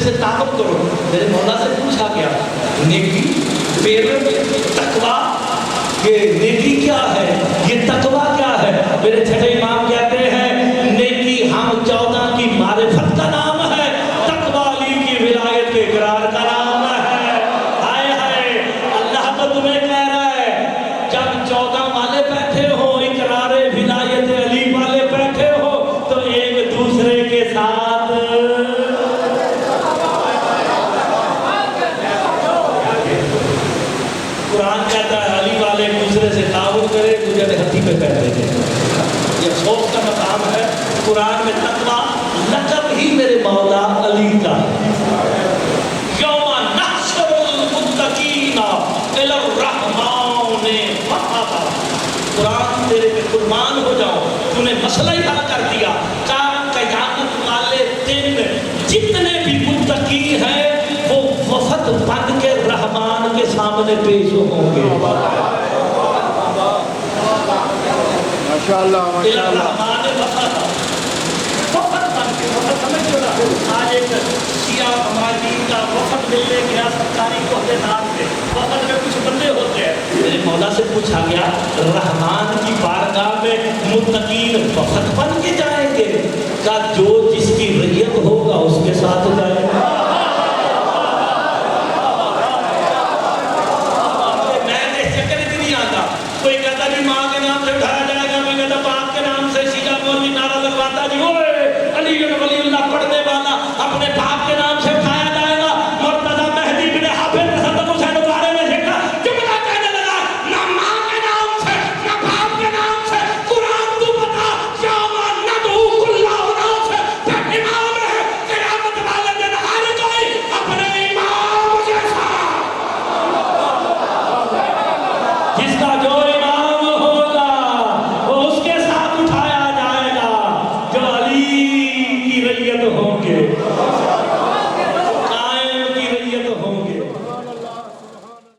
سے تعاون کرو. میرے مولا سے پوچھا گیا نیکی پھر تقویٰ، یہ نیکی کیا ہے، یہ تقویٰ کیا ہے؟ میرے چھٹے امام کہتے ہیں نیکی ہم 14 کی معرفت کا نام ہے، تقویٰ علی کی ولایت کے اقرار کا نام ہے. ہائے ہائے اللہ تو تمہیں کہہ رہا ہے جب 14 والے بیٹھے ہو، اقرار ولایت علی والے بیٹھے ہو تو ایک دوسرے کے ساتھ قرآن کہتا ہے علی والے ایک دوسرے سے تعاون کرے، تجھے ہتھی پہ بیٹھے تھے. یہ افسوس کا مقام ہے. قرآن میں تقویٰ لقب ہی میرے مولا علی کا. یوم نحشر المتقین الی الرحمن وفدا. قرآن تیرے پہ قربان ہو جاؤ، تو نے مسئلہ ہی حل کر دیا. قیامت والے دن جتنے بھی متقی ہیں وہ وفد بن کے رحمان کے سامنے پیش ہوں گے. ماشاءاللہ ماشاءاللہ. وفد بن کے، وفد سمجھ نا، آج ایک شیعہ ہماری کا وفد ملنے گیا سرکاری عہدیدار سے، وفد میں کچھ بندے ہوتے ہیں. میرے مولا سے پوچھا گیا رحمان کی بارگاہ میں متقین وفد بن کے جائیں گے؟ کہا جو جس کی ریت ہو